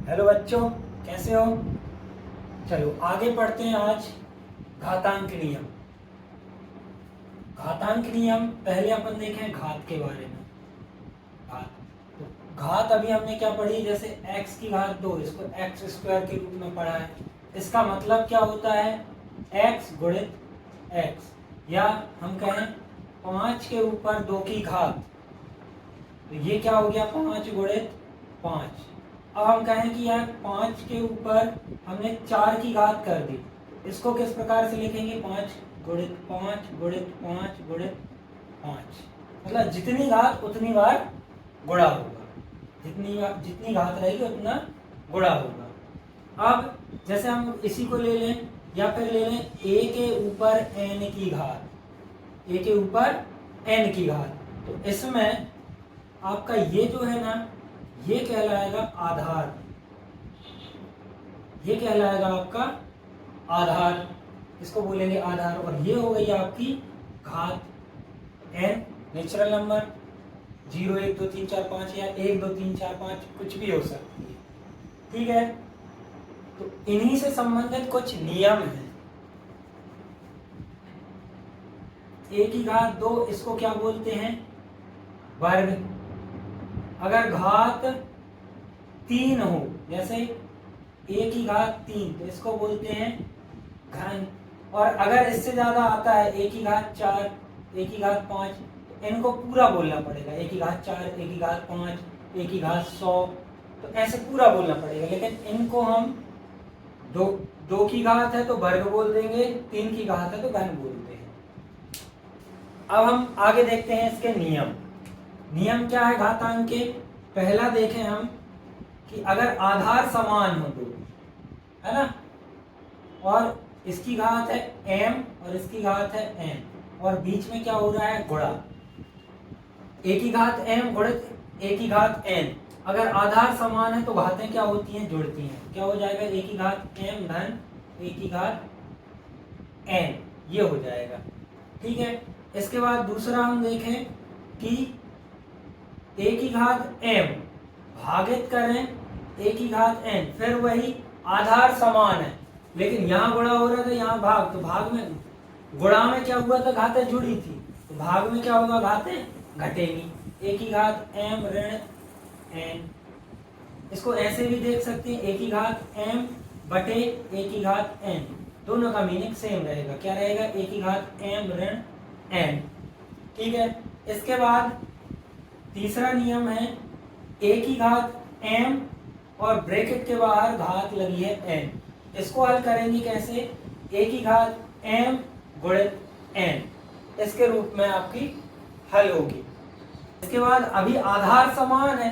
Hello बच्चों, कैसे हो? चलो आगे पढ़ते हैं। आज घातांक नियम। घातांक नियम पहले अपन देखें घात के बारे में। घात तो घात अभी हमने क्या पढ़ी, जैसे x की घात 2, इसको x स्क्वायर के रूप में पढ़ा है। इसका मतलब क्या होता है? x गुणित x, या हम कहें 5 के ऊपर 2 की घात, तो ये क्या हो गया? 5 गुणित 5। अब हम कहें कि यार 5 के ऊपर हमने 4 की घात कर दी, इसको किस प्रकार से लिखेंगे? 5 गुणित 5 गुणित 5 गुणित 5, मतलब जितनी घात उतनी बार गुणा होगा, जितनी घात रहेगी उतना गुणा होगा। अब जैसे हम इसी को ले लें, या फिर ले लें a के ऊपर n की घात, a के ऊपर n की घात, तो इसमें आपका ये जो है ना, ये कहलाएगा आधार। ये कहलाएगा आपका आधार, इसको बोलेंगे आधार। और ये हो गई आपकी घात n, नेचुरल नंबर 0 1 2 3 4 5, या 1 2 3 4 5 कुछ भी हो सकती है। ठीक है, तो इन्हीं से संबंधित कुछ नियम हैं। a की घात 2, इसको क्या बोलते हैं? वर्ग। अगर घात 3 हो, जैसे a की घात 3, तो इसको बोलते हैं घन। और अगर इससे ज्यादा आता है, a की घात 4, a की घात 5, तो इनको पूरा बोलना पड़ेगा। a की घात 4, a की घात 5, a की घात 100, तो ऐसे पूरा बोलना पड़ेगा। लेकिन इनको हम दो की घात है तो वर्ग बोल देंगे, 3 की घात है तो घन बोलते हैं। अब हम आगे देखते हैं इसके नियम। नियम क्या है घातांक के? पहला देखें हम कि अगर आधार समान हो दो, है ना, और इसकी घात है m और इसकी घात है n, और बीच में क्या हो रहा है? गुणा। a की घात m गुणित a की घात n, अगर आधार समान है तो घातें क्या होती हैं? जुड़ती हैं। क्या हो जाएगा? a की घात m धन a की घात n, ये हो जाएगा। ठीक है, इसके बाद दूसरा हम देखें कि a की घात m भागित करें a की घात n, फिर वही आधार समान है, लेकिन यहाँ गुणा हो रहा था, यहाँ भाग, तो भाग में गुणा में क्या हुआ था? घातें जुड़ी थी, तो भाग में क्या होगा? घातें घटेगी। a की घात m ऋण n, इसको ऐसे भी देख सकते हैं, a की घात m बटे a की घात n, दोनों का मीनिंग सेम रहेगा। क्या रहेगा? a की घात m ऋण n। ठीक है, इसके बाद तीसरा नियम है a की घात m और ब्रैकेट के बाहर घात लगी है n, इसको हल करेंगे कैसे? a की घात m गुणित n, इसके रूप में आपकी हल होगी। इसके बाद अभी आधार समान है,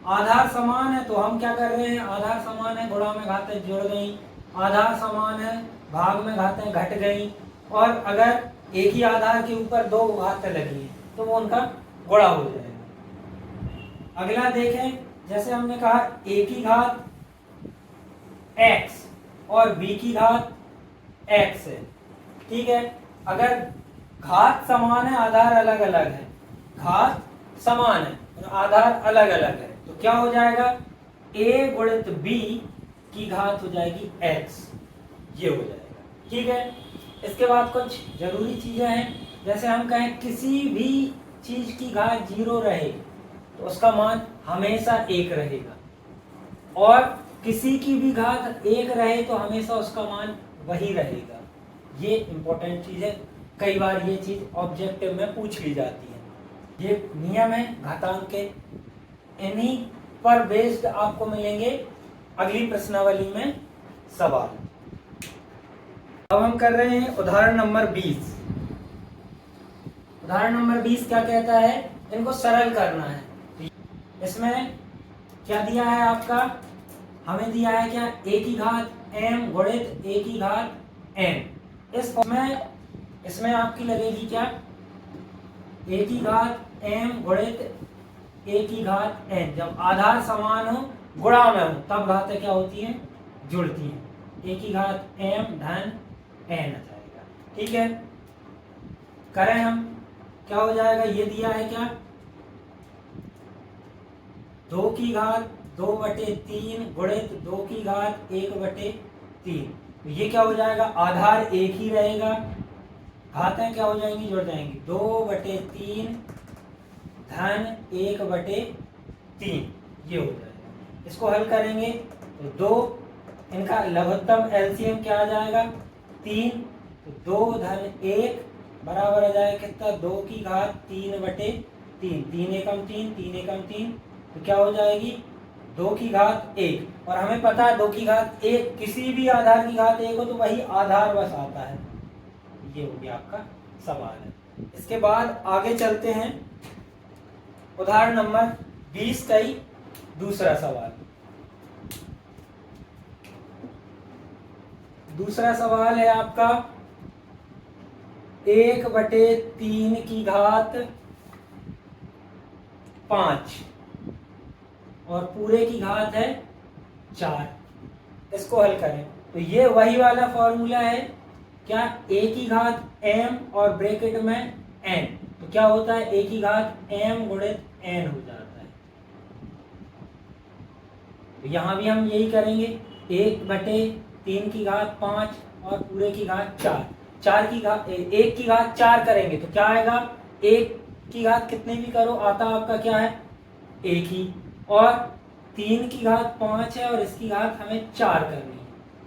आधार समान है तो हम क्या कर रहे हैं? आधार समान है, गुणा में घातें जुड़ गई, आधार समान है, भाग में घातें घट गई, और अगर एक ही आधार के ऊपर 2 घातें लगी हैं तो वो उनका गुणा हो जाएगा। अगला देखें, जैसे हमने कहा a की घात x और b की घात x है। ठीक है, अगर घात समान है, आधार अलग अलग है, घात समान है और आधार अलग अलग है, तो क्या हो जाएगा? a गुणित b की घात हो जाएगी x, ये हो जाएगा। ठीक है, इसके बाद कुछ जरूरी चीजें हैं, जैसे हम कहें किसी भी चीज की घात 0 रहे तो उसका मान हमेशा 1 रहेगा, और किसी की भी घात 1 रहे तो हमेशा उसका मान वही रहेगा। ये इंपॉर्टेंट चीज है, कई बार ये चीज ऑब्जेक्टिव में पूछ ली जाती है। ये नियम है घातांक के, इन्हीं पर बेस्ड आपको मिलेंगे अगली प्रश्नावली में सवाल। अब हम कर रहे हैं उदाहरण नंबर 20। उदाहरण नंबर 20 क्या कहता है? इनको सरल करना है। इसमें क्या दिया है आपका? हमें दिया है क्या? a की घात m गुणित a की घात n। इसमें आपकी लगेगी क्या? a की घात m गुणित a की घात n। जब आधार समान हो, गुणा में हो, तब घातें क्या होती हैं? जुड़ती हैं। a की घात m धन n आ जाएगा। ठीक है, करें हम, क्या हो जाएगा? ये दिया है क्या? 2 की घात 2/3 गुणित 2 की घात 1/3। तो ये क्या हो जाएगा, आधार एक ही रहेगा, घातें क्या हो जाएंगी, जुड़ जाएंगी। 2/3 धन 1/3 ये हो जाएगा। इसको हल करेंगे तो 2, इनका लघुत्तम एलसीएम क्या आ जाएगा, 3। तो 2 धन 1 बराबर आ जाएगा कितना, 2 की घात 3/3। 3 एकम 3, 3 एकम 3, तो क्या हो जाएगी 2 की घात 1। और हमें पता है 2 की घात 1, किसी भी आधार की घात 1 हो तो वही आधार बस आता है। ये हो गया आपका सवाल है। इसके बाद आगे चलते हैं, उदाहरण नंबर 20 का ही दूसरा सवाल। दूसरा सवाल है आपका 1/3 की घात 5 और पूरे की घात है 4। इसको हल करें तो ये वही वाला फॉर्मूला है क्या, a की घात m और ब्रैकेट में n। तो क्या होता है, a की घात m गुणित n हो जाता है। तो यहां भी हम यही करेंगे, 1/3 की घात 5 और पूरे की घात 4। 4 की घात 1 की घात 4 करेंगे तो क्या आएगा, 1 की घात कितने भी करो आता आपका क्या है, 1 ही। और 3 की घात 5 है और इसकी घात हमें 4 करनी है,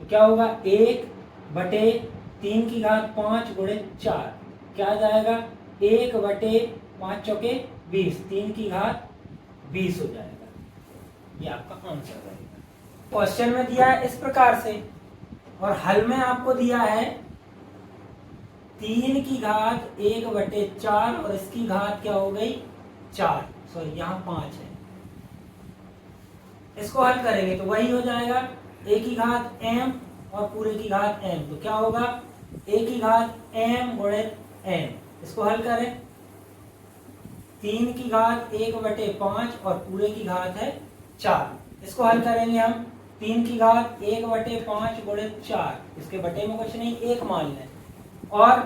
तो क्या होगा 1/3 की घात 5 गुणित 4 क्या आ जाएगा, 1/5 चौके 20, 3 की घात 20 हो जाएगा। ये आपका आंसर रहेगा। क्वेश्चन में दिया है इस प्रकार से और हल में आपको दिया है 3 की घात 1/4 और इसकी घात क्या हो गई 4, सॉरी यहाँ 5 है। इसको हल करेंगे तो वही हो जाएगा, a की घात m और पूरे की घात n। तो क्या होगा, a की घात m गुणित n। इसको हल करें, 3 की घात 1/5 और पूरे की घात है 4। इसको हल करेंगे हम, 3 की घात 1/5 गुणित 4, इसके बटे में कुछ नहीं, 1 मान लें। और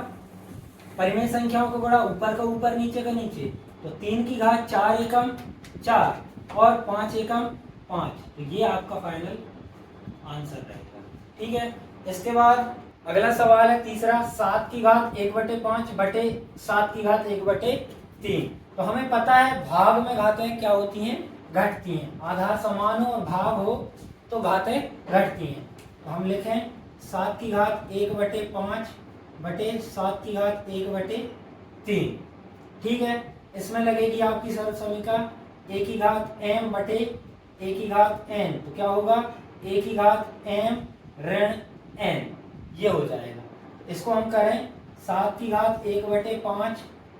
परिमेय संख्याओं को गुणा, ऊपर का ऊपर नीचे का नीचे, तो 3 की घात 4 एकम 4 और 5 एकम 5। तो ये आपका फाइनल आंसर रहेगा। ठीक है, इसके बाद अगला सवाल है तीसरा, 7 की घात 1/5 बटे 7 की घात 1/3। तो हमें पता है भाग में घातें क्या होती हैं, घटती हैं। आधार समान हो और भाग हो तो घातें घटती हैं। तो हम लिखें 7 की घात 1/5 बटे 7 की घात 1/3। ठीक है, इसमें लगेगी आपकी सरल समीका a की घात m बटे a की घात n। तो क्या होगा, a की घात m ऋण n, ये हो जाएगा। इसको हम करें 7 की घात 1/5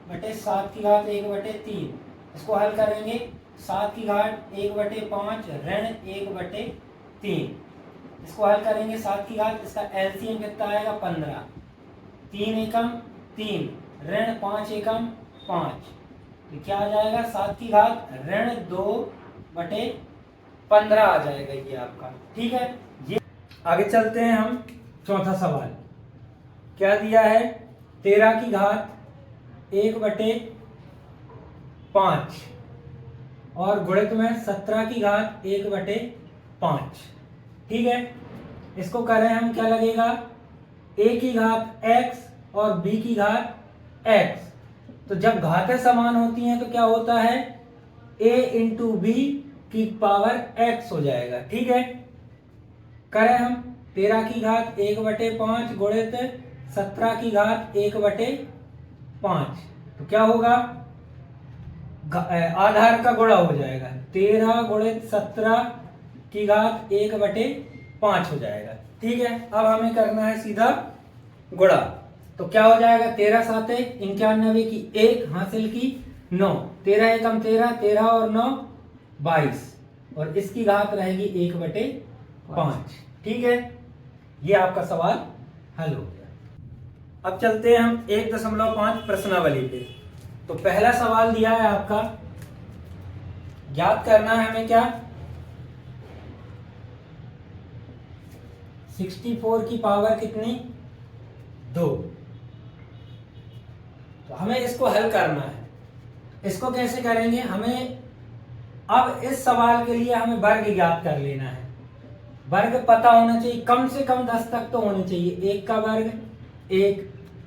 बटे 7 की घात 1/3। इसको हल करेंगे, 7 की घात 1/5 ऋण 1/3। इसको हल करेंगे 7 की घात, इसका एलसीएम कितना आएगा 15। 3 एकम 3 ऋण 5 एकम 5, तो क्या आ जाएगा 7 की घात ऋण 2/15 आ जाएगा ये आपका। ठीक है, ये आगे चलते हैं हम, चौथा सवाल क्या दिया है, 13 की घात 1/5 और गुणित में 17 की घात 1/5। ठीक है, इसको करें हम, क्या लगेगा, a की घात x और b की घात x। तो जब घातें समान होती हैं तो क्या होता है, a इंटू बी की पावर x हो जाएगा। ठीक है, करें हम 13 की घात 1/5 गुणित 17 की घात 1/5, तो क्या होगा, आधार का गुणा हो जाएगा, 13 गुणित 17 की घात 1/5 हो जाएगा। ठीक है, अब हमें करना है सीधा गुणा। तो क्या हो जाएगा, 13 साते 91 की 1 हासिल की 9, 13 एकम 13, 13 और 9 22 और इसकी घात रहेगी 1/5। ठीक है, ये आपका सवाल हल हो गया। अब चलते हैं हम 1.5 प्रश्नावली पे। तो पहला सवाल दिया है आपका, ज्ञात करना है हमें क्या, 64 की पावर कितनी 2। तो हमें इसको हल करना है। इसको कैसे करेंगे, हमें अब इस सवाल के लिए हमें वर्ग ज्ञात कर लेना है। वर्ग पता होना चाहिए, कम से कम 10 तक तो होने चाहिए। 1 का वर्ग 1,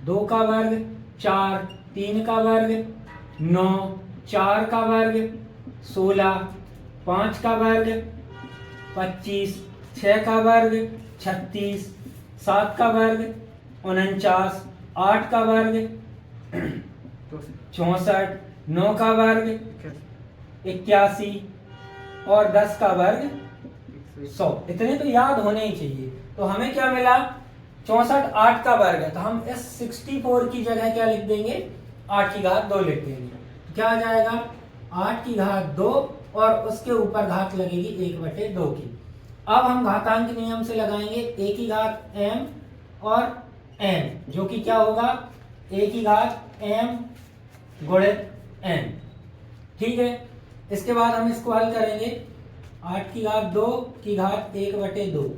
2 का वर्ग 4, 3 का वर्ग 9, 4 का वर्ग 16, 5 का वर्ग 25, 6 का वर्ग 36, 7 का वर्ग 49, 8 का वर्ग 64, 9 का वर्ग 81 और 10 का वर्ग 100। इतने तो याद होने ही चाहिए। तो हमें क्या मिला, 64 8 का वर्ग है, तो हम इस 64 की जगह क्या लिख देंगे, 8 की घात 2 लिख देंगे। तो क्या आ जाएगा, 8 की घात 2 और उसके ऊपर घात लगेगी 1/2 की। अब हम घातांक नियम से लगाएंगे a की घात m और n, जो कि क्या होगा, a की घात m गुणित n। ठीक है, इसके बाद हम इसको हल करेंगे। 8 की घात 2 की घात 1/2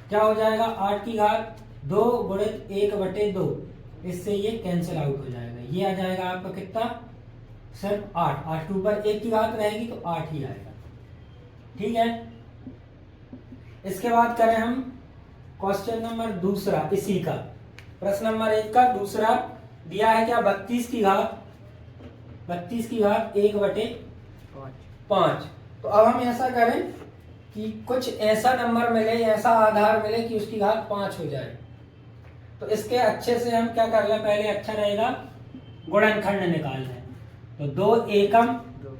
क्या हो जाएगा, 8 की घात 2 गुणित 1/2, इससे ये कैंसिल आउट हो जाएगा। ये आ जाएगा आपका कितना, सिर्फ 8। 8 के ऊपर 1 की घात रहेगी तो 8 ही आएगा। ठीक है, इसके बाद करें हम क्वेश्चन नंबर दूसरा इसी का। प्रश्न नंबर 1 का दूसरा दिया है क्या, 32 की घात 1/5। तो अब हम ऐसा करें कि कुछ ऐसा नंबर मिले, ऐसा आधार मिले कि उसकी घात 5 हो जाए। तो इसके अच्छे से हम क्या कर लें, पहले अच्छा रहेगा गुणनखंड निकालना है। तो 2 एकम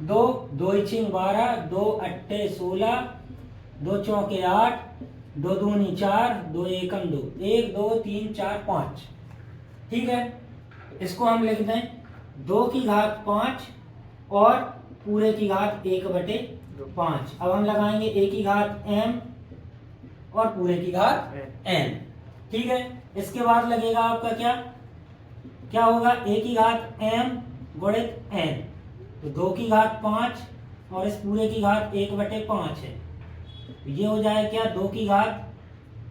2, 2 इचिंग 12, 2 अट्ठे 16, 2 चौके 8, 2 दूनी 4, 2 एकम 2, 1 2 3 4 5। ठीक है, इसको हम लिख दें 2 की घात 5 और पूरे की घात 1/5। अब हम लगाएंगे a की घात m और पूरे की घात n। ठीक है, इसके बाद लगेगा आपका क्या होगा, a की घात m गुणित n। तो 2 की घात 5 और इस पूरे की घात 1/5 है, तो ये हो जाए क्या, 2 की घात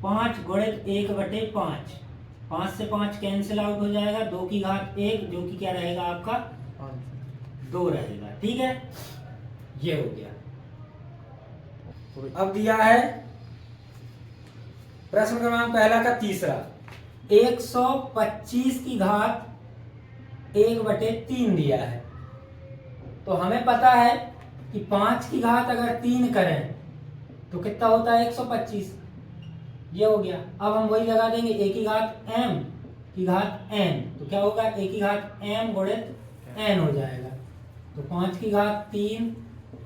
5 गुणित 1/5। 5 से 5 कैंसिल आउट हो जाएगा, 2 की घात 1 जो कि क्या रहेगा आपका 2 रहेगा। ठीक है, ये हो गया। अब दिया है प्रश्न क्रमांक पहला का तीसरा, 125 की घात 1/3 दिया है। तो हमें पता है कि 5 की घात अगर 3 करें तो कितना होता है, 125। ये हो गया। अब हम वही लगा देंगे a की घात m की घात n, तो क्या होगा, a की घात m गुणित n हो जाएगा। तो 5 की घात 3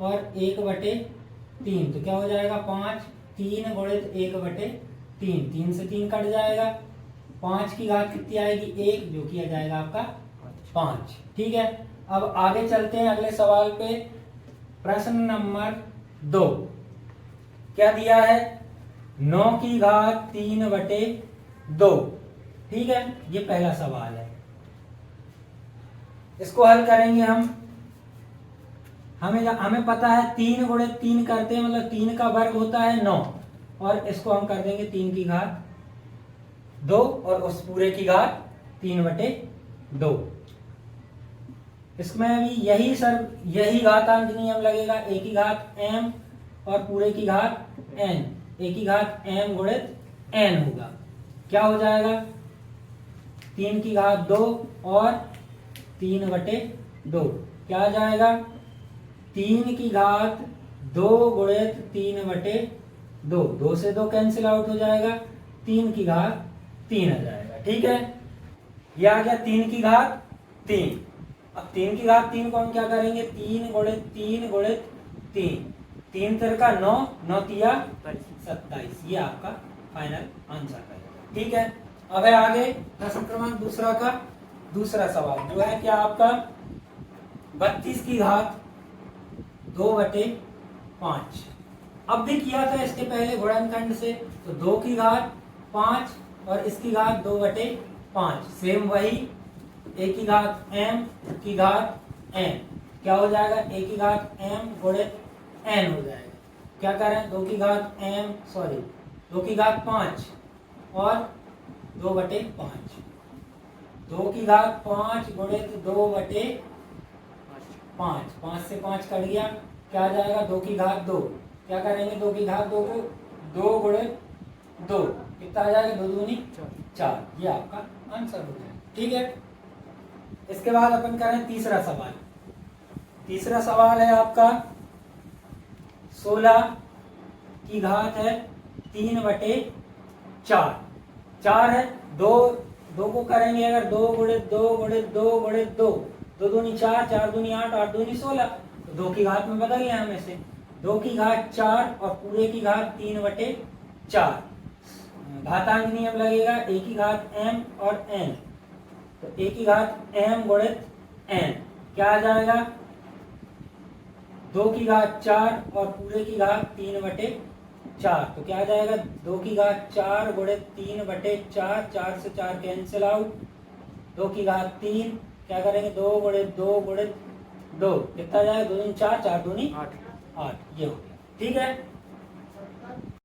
और 1/3, तो क्या हो जाएगा, 5 3 गुणित 1/3, 3 से 3 कट जाएगा। 5 की घात कितनी आएगी, 1, जो कि आ जाएगा आपका 5। ठीक है, अब आगे चलते हैं अगले सवाल पे। प्रश्न नंबर 2 क्या दिया है, 9 की घात 3/2। ठीक है, ये पहला सवाल है। इसको हल करेंगे हम। हमें पता है 3 गुणित 3 करते हैं, मतलब 3 का वर्ग होता है 9, और इसको हम कर देंगे 3 की घात 2 और उस पूरे की घात 3/2। इसमें भी यही घातांक नियम लगेगा, a की घात m और पूरे की घात n। a की घात m गुणित n होगा, क्या हो जाएगा, 3 की घात 2 और 3/2, क्या आ जाएगा, 3 की घात 2 गुणित 3/2, 2 से 2 कैंसिल आउट हो जाएगा, 3 की घात 3 आ जाएगा। ठीक है, ये आ गया 3 की घात 3। अब 3 की घात 3 को हम क्या करेंगे, 3 गुणित 3 गुणित 3, 3 तिरका 9, 9 तिया 27। ये आपका फाइनल आंसर है। ठीक है, अब है आगे प्रश्न क्रमांक दूसरा का दूसरा सवाल, जो है क्या आपका 32 की घात 2/5। अब भी किया था इसके पहले गुणनखंड से, तो 2 की घात 5 और इसकी घात 2/5, सेम वही, a की घात m की घात n, क्या हो जाएगा, a की घात m गुणित n हो जाएगा। क्या करें, 2 की घात 5 और 2/5, 2 की घात 5 गुणित 2/5, 5 से 5 कट गया, क्या आ जाएगा 2 की घात 2। क्या करेंगे 2 की घात 2 को 2 गुणे 2 कितना आ जाएगा 2 दूनी 4। ये आपका आंसर हो जाएगा। ठीक है, इसके बाद अपन करें तीसरा सवाल। तीसरा सवाल है आपका 16 की घात है 3/4। 4 है, 2 को करेंगे अगर 2 गुणे 2 गुणे 2 गुणे 2, 2 दूनी 4, 4 दूनी 8, 8 दूनी 16, तो 2 की घात में बदल लें हम इसे। 2 की घात 4 और पूरे की घात 3/4। घातांक नियम लगेगा a की घात m और n, तो a की घात m गुणित n क्या आ जाएगा 2 की घात 4 और पूरे की घात 3/4, तो क्या आ जाएगा 2 की घात 4 गुणित 3/4, 4 से 4 कैंसिल आउट, 2 की घात 3 क्या करेंगे 2 गुणित 2 गुणित 2 कितना आ जाएगा 2 दूनी 4, 4 दूनी 8। ये हो गया। ठीक है।